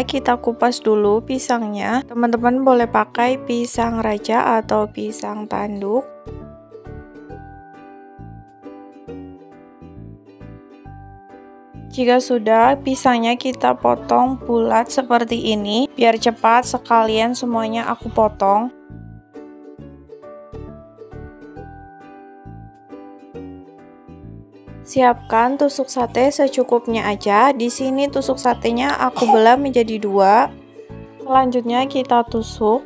Pertama kita kupas dulu pisangnya. Teman-teman boleh pakai pisang raja atau pisang tanduk. Jika sudah, pisangnya kita potong bulat seperti ini. Biar cepat sekalian semuanya aku potong. Siapkan tusuk sate secukupnya aja. Di sini tusuk satenya aku belah menjadi 2. Selanjutnya kita tusuk.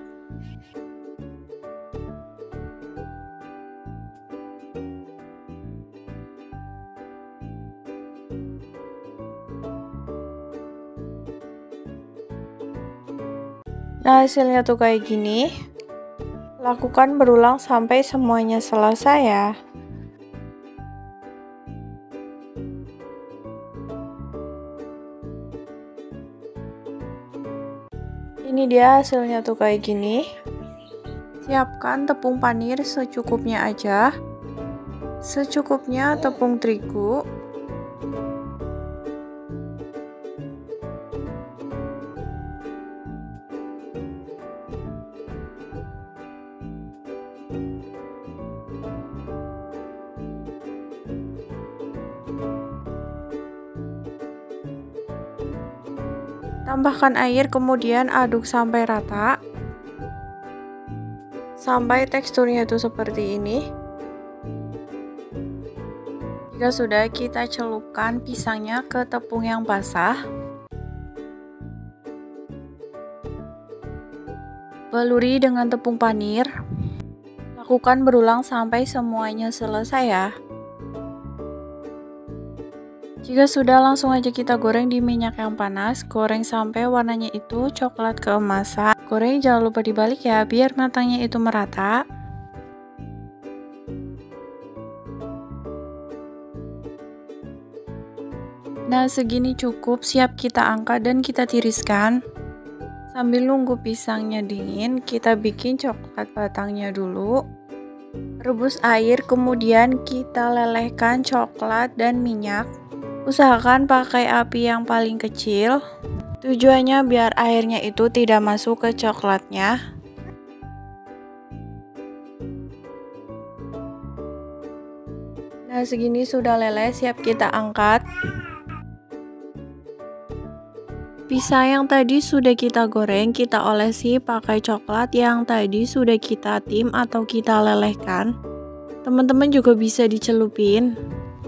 Nah, hasilnya tuh kayak gini. Lakukan berulang sampai semuanya selesai ya. Ini dia hasilnya tuh kayak gini. Siapkan tepung panir secukupnya aja. Secukupnya tepung terigu. Tambahkan air, kemudian aduk sampai rata. Sampai teksturnya itu seperti ini. Jika sudah, kita celupkan pisangnya ke tepung yang basah. Baluri dengan tepung panir. Lakukan berulang sampai semuanya selesai ya. Jika sudah, langsung aja kita goreng di minyak yang panas. Goreng sampai warnanya itu coklat keemasan. Goreng jangan lupa dibalik ya, biar matangnya itu merata. Nah, segini cukup, siap kita angkat dan kita tiriskan. Sambil nunggu pisangnya dingin, kita bikin coklat batangnya dulu. Rebus air, kemudian kita lelehkan coklat dan minyak. Usahakan pakai api yang paling kecil. Tujuannya biar airnya itu tidak masuk ke coklatnya. Nah, segini sudah leleh, siap kita angkat. Pisang yang tadi sudah kita goreng, kita olesi pakai coklat yang tadi sudah kita tim atau kita lelehkan. Teman-teman juga bisa dicelupin.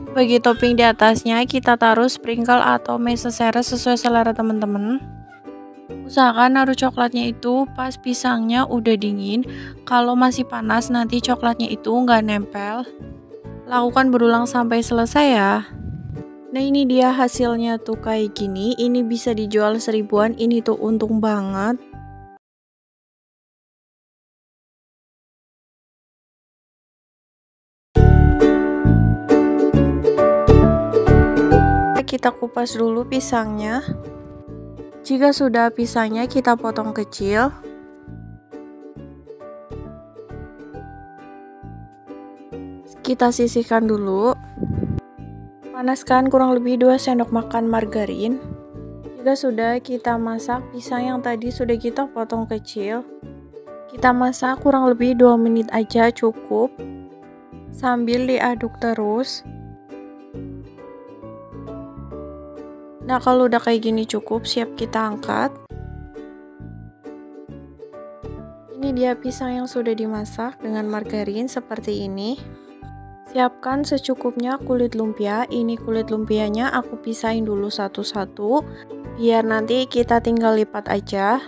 Bagi topping di atasnya, kita taruh sprinkle atau meseseres sesuai selera teman-teman. Usahakan naruh coklatnya itu pas pisangnya udah dingin. Kalau masih panas, nanti coklatnya itu nggak nempel. Lakukan berulang sampai selesai ya. Nah, ini dia hasilnya tuh kayak gini. Ini bisa dijual 1000-an. Ini tuh untung banget. Kita kupas dulu pisangnya. Jika sudah, pisangnya kita potong kecil. Kita sisihkan dulu. Panaskan kurang lebih 2 sendok makan margarin. Jika sudah, kita masak pisang yang tadi sudah kita potong kecil. Kita masak kurang lebih 2 menit aja cukup. Sambil diaduk terus. Nah, kalau udah kayak gini cukup, siap kita angkat. Ini dia pisang yang sudah dimasak dengan margarin seperti ini. Siapkan secukupnya kulit lumpia. Ini kulit lumpianya aku pisahin dulu satu-satu, biar nanti kita tinggal lipat aja.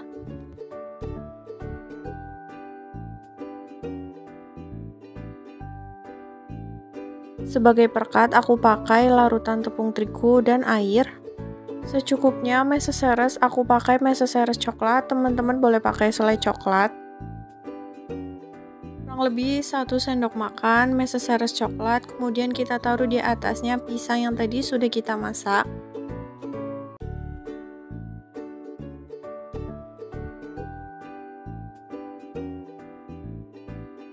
Sebagai perekat, aku pakai larutan tepung terigu dan air. Secukupnya meseseres, aku pakai meseseres coklat, teman-teman boleh pakai selai coklat. Kurang lebih 1 sendok makan meseseres coklat, kemudian kita taruh di atasnya pisang yang tadi sudah kita masak.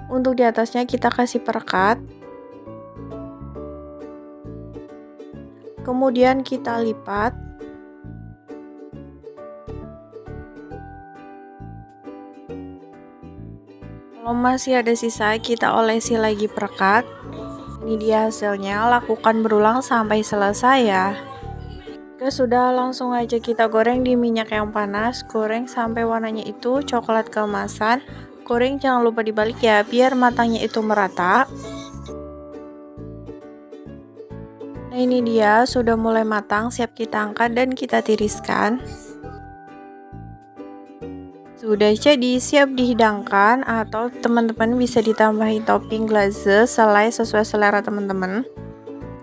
Untuk di atasnya kita kasih perekat. Kemudian kita lipat. Kalau masih ada sisa, kita olesi lagi perekat. Ini dia hasilnya, lakukan berulang sampai selesai ya. Oke, sudah, langsung aja kita goreng di minyak yang panas. Goreng sampai warnanya itu coklat keemasan. Goreng jangan lupa dibalik ya, biar matangnya itu merata. Nah, ini dia sudah mulai matang, siap kita angkat dan kita tiriskan. Sudah jadi, siap dihidangkan, atau teman-teman bisa ditambahin topping glaze selai sesuai selera teman-teman.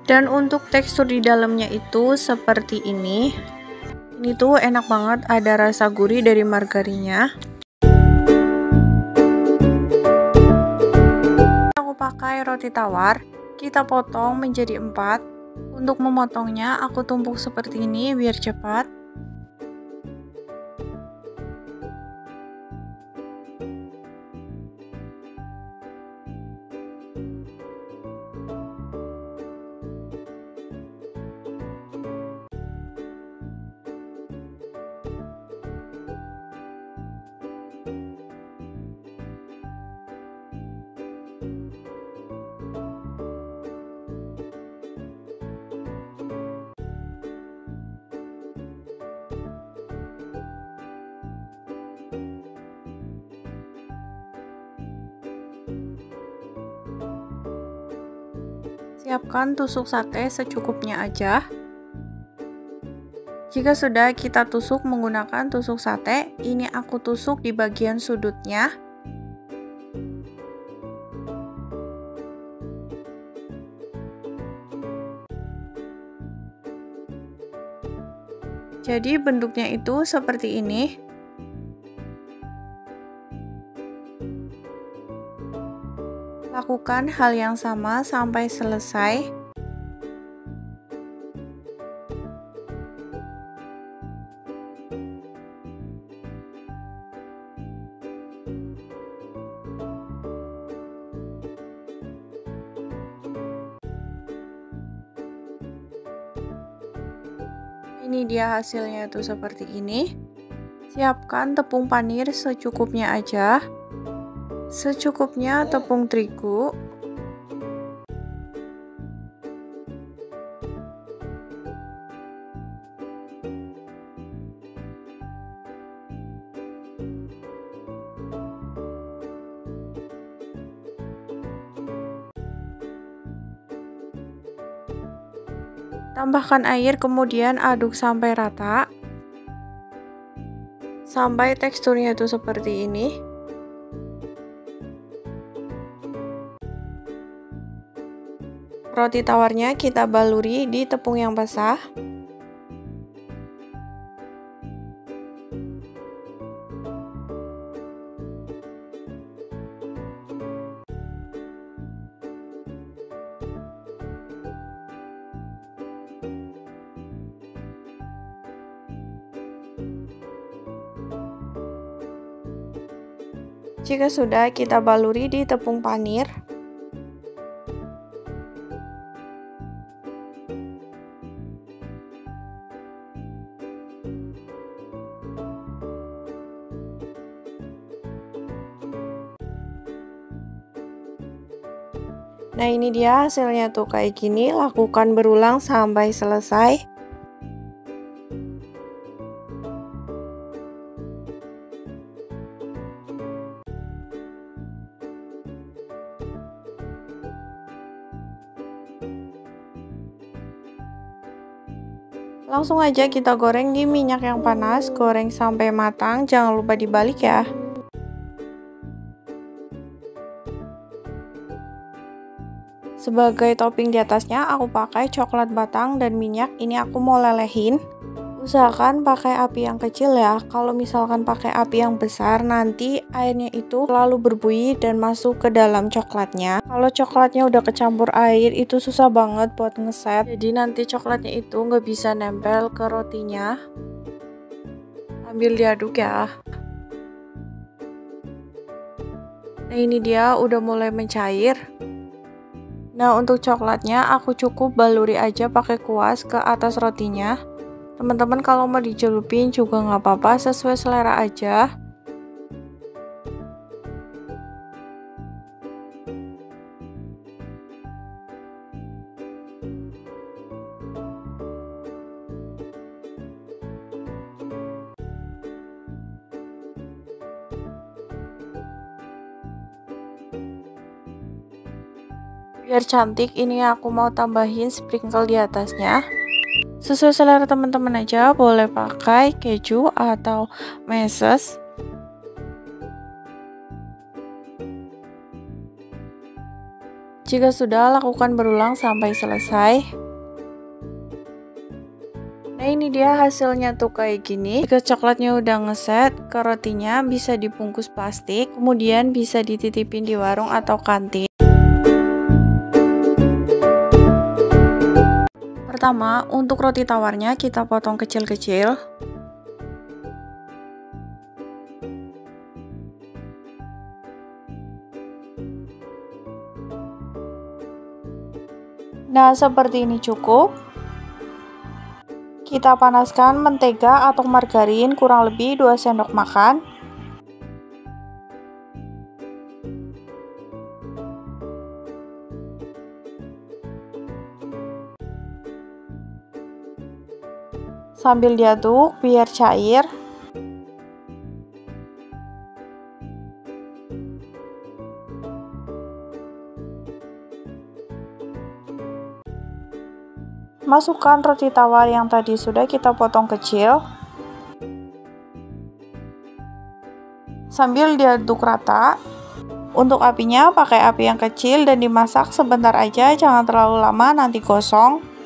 Dan untuk tekstur di dalamnya itu seperti ini. Ini tuh enak banget, ada rasa gurih dari margarinnya. Aku pakai roti tawar, kita potong menjadi 4. Untuk memotongnya aku tumpuk seperti ini biar cepat. Siapkan tusuk sate secukupnya aja. Jika sudah, kita tusuk menggunakan tusuk sate. Ini aku tusuk di bagian sudutnya. Jadi bentuknya itu seperti ini. Lakukan hal yang sama sampai selesai. Ini dia hasilnya tuh seperti ini. Siapkan tepung panir secukupnya aja. Secukupnya tepung terigu. Tambahkan air, kemudian aduk sampai rata. Sampai teksturnya itu seperti ini. Roti tawarnya kita baluri di tepung yang basah. Jika sudah, kita baluri di tepung panir. Nah, ini dia hasilnya tuh kayak gini. Lakukan berulang sampai selesai. Langsung aja kita goreng di minyak yang panas. Goreng sampai matang, jangan lupa dibalik ya. Sebagai topping di atasnya aku pakai coklat batang dan minyak. Ini aku mau lelehin. Usahakan pakai api yang kecil ya. Kalau misalkan pakai api yang besar, nanti airnya itu selalu berbuih dan masuk ke dalam coklatnya. Kalau coklatnya udah kecampur air, itu susah banget buat ngeset. Jadi nanti coklatnya itu nggak bisa nempel ke rotinya. Ambil diaduk ya. Nah, ini dia udah mulai mencair. Nah, untuk coklatnya aku cukup baluri aja pakai kuas ke atas rotinya. Teman-teman kalau mau dicelupin juga nggak apa-apa, sesuai selera aja. Biar cantik, ini aku mau tambahin sprinkle di atasnya. Sesuai selera teman-teman aja, boleh pakai keju atau meses. Jika sudah, lakukan berulang sampai selesai. Nah, ini dia hasilnya tuh kayak gini. Jika coklatnya udah ngeset, ke rotinya bisa dibungkus plastik, kemudian bisa dititipin di warung atau kantin. Pertama, untuk roti tawarnya kita potong kecil-kecil. Nah, seperti ini cukup. Kita panaskan mentega atau margarin kurang lebih 2 sendok makan. Sambil diaduk biar cair. Masukkan roti tawar yang tadi sudah kita potong kecil. Sambil diaduk rata. Untuk apinya pakai api yang kecil dan dimasak sebentar aja, jangan terlalu lama nanti gosong.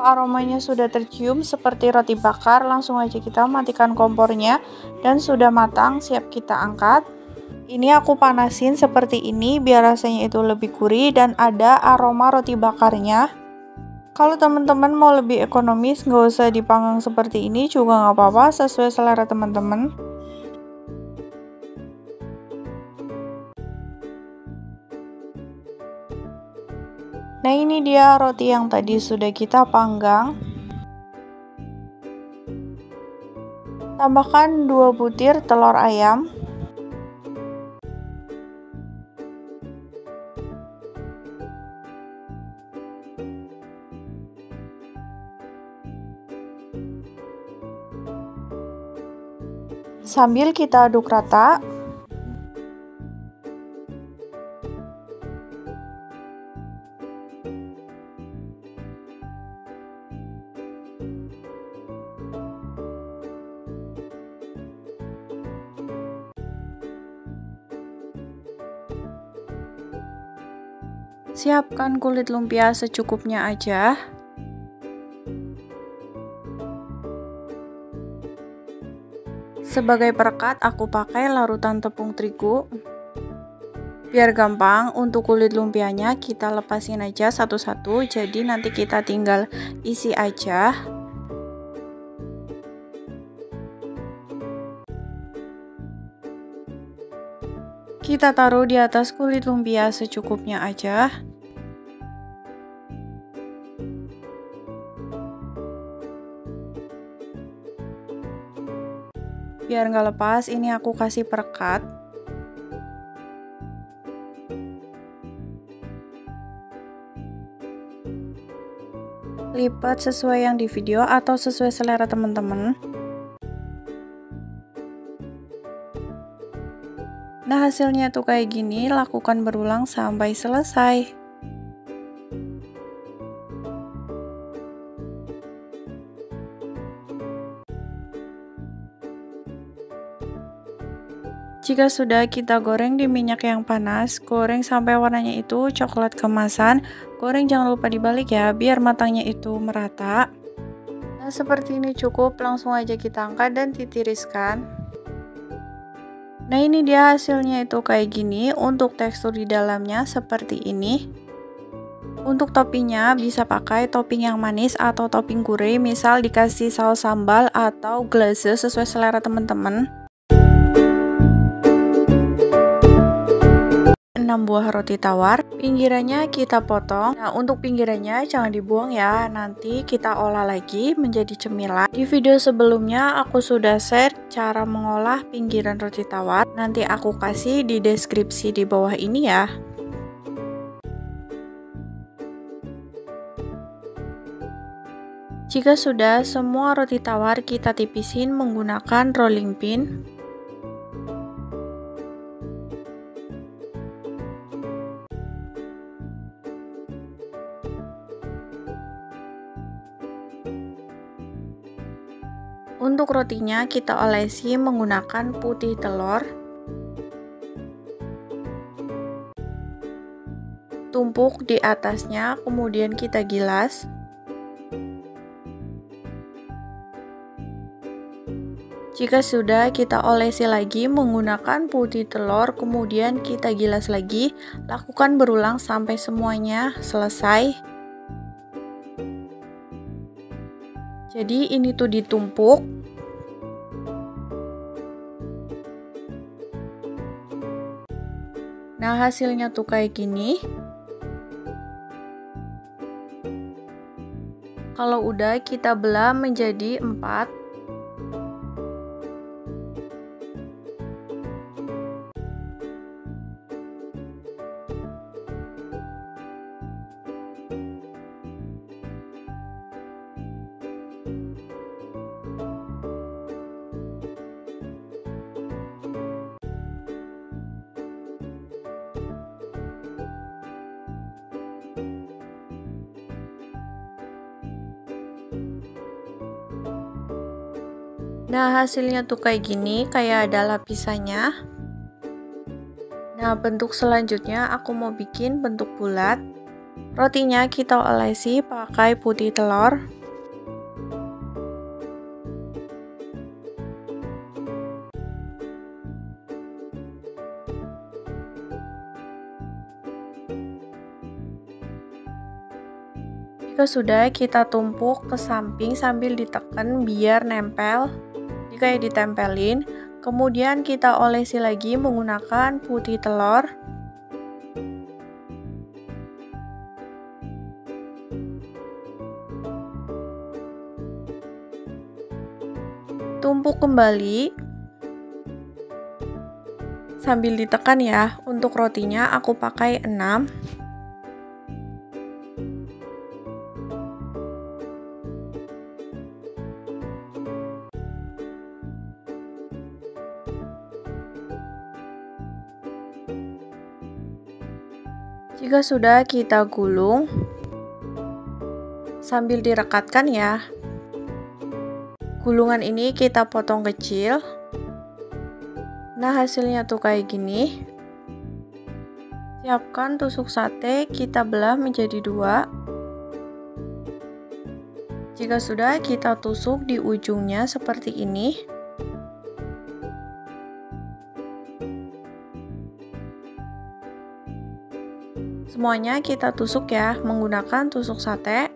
Aromanya sudah tercium seperti roti bakar, langsung aja kita matikan kompornya dan sudah matang, siap kita angkat. Ini aku panasin seperti ini biar rasanya itu lebih gurih dan ada aroma roti bakarnya. Kalau teman-teman mau lebih ekonomis, nggak usah dipanggang seperti ini juga nggak apa-apa, sesuai selera teman-teman. Nah, ini dia roti yang tadi sudah kita panggang. Tambahkan 2 butir telur ayam. Sambil kita aduk rata. Siapkan kulit lumpia secukupnya aja. Sebagai perekat aku pakai larutan tepung terigu. Biar gampang, untuk kulit lumpianya kita lepasin aja satu-satu, jadi nanti kita tinggal isi aja. Kita taruh di atas kulit lumpia secukupnya aja. Biar nggak lepas, ini aku kasih perekat. Lipat sesuai yang di video atau sesuai selera teman-teman. Nah, hasilnya tuh kayak gini, lakukan berulang sampai selesai. Jika sudah, kita goreng di minyak yang panas. Goreng sampai warnanya itu coklat kemasan. Goreng jangan lupa dibalik ya, biar matangnya itu merata. Nah, seperti ini cukup, langsung aja kita angkat dan ditiriskan. Nah, ini dia hasilnya itu kayak gini. Untuk tekstur di dalamnya seperti ini. Untuk toppingnya bisa pakai topping yang manis atau topping gurih, misal dikasih saus sambal atau glaze sesuai selera teman-teman. 6 buah roti tawar, pinggirannya kita potong. Nah, untuk pinggirannya jangan dibuang ya, nanti kita olah lagi menjadi cemilan. Di video sebelumnya aku sudah share cara mengolah pinggiran roti tawar, nanti aku kasih di deskripsi di bawah ini ya. Jika sudah, semua roti tawar kita tipisin menggunakan rolling pin. Untuk rotinya kita olesi menggunakan putih telur. Tumpuk di atasnya, kemudian kita gilas. Jika sudah, kita olesi lagi menggunakan putih telur, kemudian kita gilas lagi. Lakukan berulang sampai semuanya selesai. Jadi ini tuh ditumpuk. Nah, hasilnya tuh kayak gini. Kalau udah, kita belah menjadi 4. Nah, hasilnya tuh kayak gini, kayak ada lapisannya. Nah, bentuk selanjutnya aku mau bikin bentuk bulat. Rotinya kita olesi pakai putih telur. Jika sudah, kita tumpuk ke samping sambil ditekan biar nempel. Jika ditempelin, kemudian kita olesi lagi menggunakan putih telur. Tumpuk kembali sambil ditekan ya. Untuk rotinya aku pakai 6. Jika sudah, kita gulung sambil direkatkan ya. Gulungan ini kita potong kecil. Nah, hasilnya tuh kayak gini. Siapkan tusuk sate, kita belah menjadi 2. Jika sudah, kita tusuk di ujungnya seperti ini. Semuanya kita tusuk ya, menggunakan tusuk sate.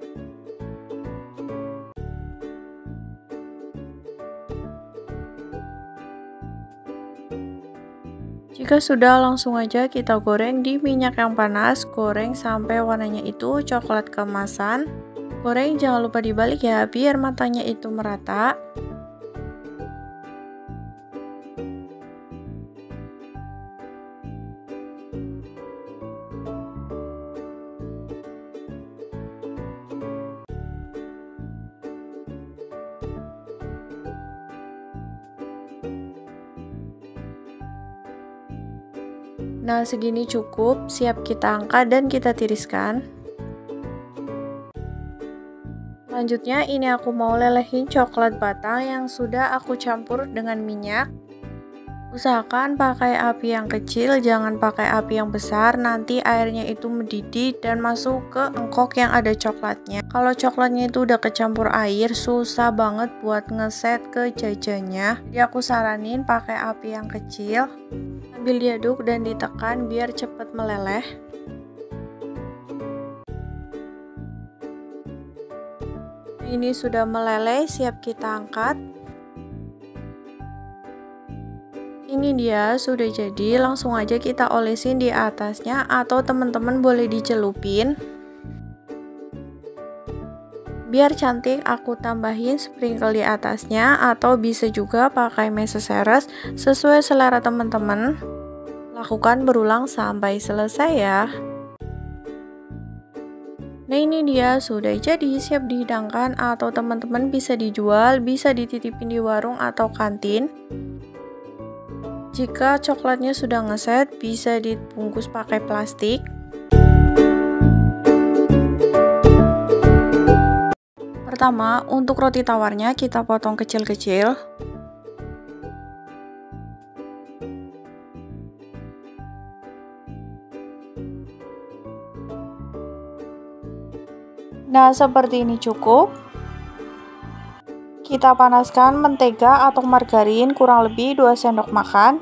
Jika sudah, langsung aja kita goreng di minyak yang panas. Goreng sampai warnanya itu coklat keemasan. Goreng jangan lupa dibalik ya, biar matanya itu merata. Nah, segini cukup, siap kita angkat dan kita tiriskan. Selanjutnya ini aku mau lelehin coklat batang yang sudah aku campur dengan minyak. Usahakan pakai api yang kecil, jangan pakai api yang besar, nanti airnya itu mendidih dan masuk ke mangkok yang ada coklatnya. Kalau coklatnya itu udah kecampur air, susah banget buat ngeset ke jajannya. Jadi aku saranin pakai api yang kecil. Sambil diaduk dan ditekan biar cepat meleleh. Ini sudah meleleh, siap kita angkat. Ini dia sudah jadi, langsung aja kita olesin di atasnya atau teman-teman boleh dicelupin. Biar cantik aku tambahin sprinkle di atasnya atau bisa juga pakai meses sesuai selera teman-teman. Lakukan berulang sampai selesai ya. Nah, ini dia sudah jadi, siap dihidangkan atau teman-teman bisa dijual, bisa dititipin di warung atau kantin. Jika coklatnya sudah ngeset, bisa dibungkus pakai plastik. Pertama, untuk roti tawarnya kita potong kecil-kecil. Nah, seperti ini cukup. Kita panaskan mentega atau margarin kurang lebih 2 sendok makan.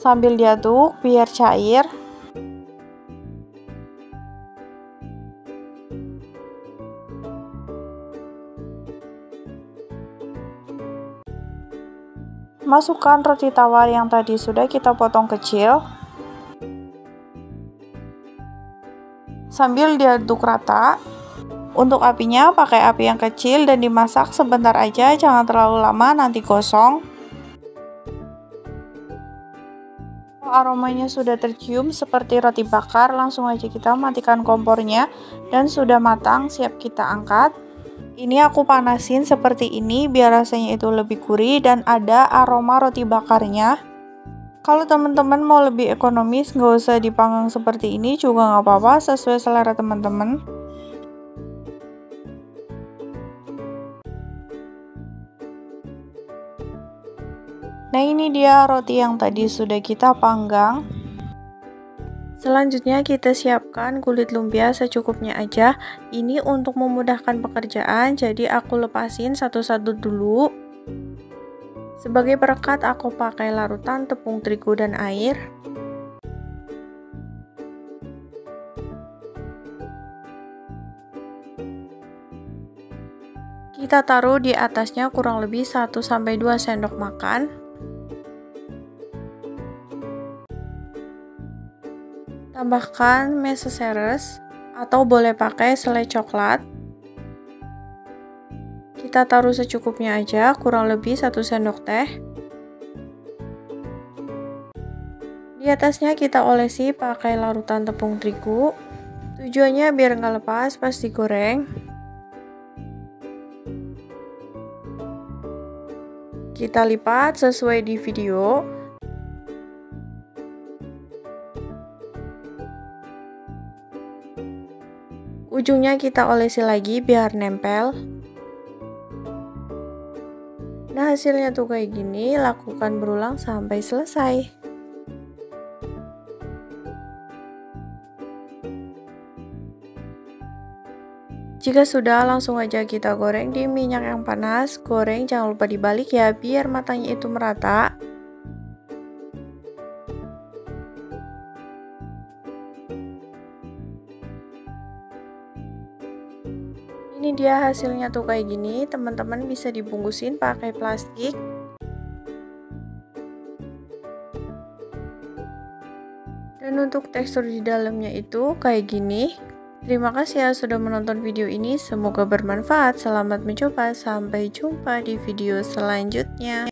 Sambil diaduk biar cair. Masukkan roti tawar yang tadi sudah kita potong kecil. Sambil diaduk rata. Untuk apinya pakai api yang kecil dan dimasak sebentar aja, jangan terlalu lama nanti gosong. Aromanya sudah tercium seperti roti bakar, langsung aja kita matikan kompornya dan sudah matang, siap kita angkat. Ini aku panasin seperti ini biar rasanya itu lebih gurih dan ada aroma roti bakarnya. Kalau teman-teman mau lebih ekonomis, nggak usah dipanggang seperti ini juga nggak apa-apa, sesuai selera teman-teman. Nah, ini dia roti yang tadi sudah kita panggang. Selanjutnya kita siapkan kulit lumpia secukupnya aja. Ini untuk memudahkan pekerjaan, jadi aku lepasin satu-satu dulu. Sebagai perekat aku pakai larutan tepung terigu dan air. Kita taruh di atasnya kurang lebih 1-2 sendok makan. Tambahkan mesoseres atau boleh pakai selai coklat. Kita taruh secukupnya aja, kurang lebih 1 sendok teh. Di atasnya kita olesi pakai larutan tepung terigu. Tujuannya biar nggak lepas pas digoreng. Kita lipat sesuai di video. Ujungnya kita olesi lagi biar nempel. Nah, hasilnya tuh kayak gini, lakukan berulang sampai selesai. Jika sudah, langsung aja kita goreng di minyak yang panas. Goreng jangan lupa dibalik ya, biar matanya itu merata. Ini dia hasilnya tuh kayak gini, teman-teman bisa dibungkusin pakai plastik. Dan untuk tekstur di dalamnya itu kayak gini. Terima kasih ya sudah menonton video ini, semoga bermanfaat. Selamat mencoba, sampai jumpa di video selanjutnya.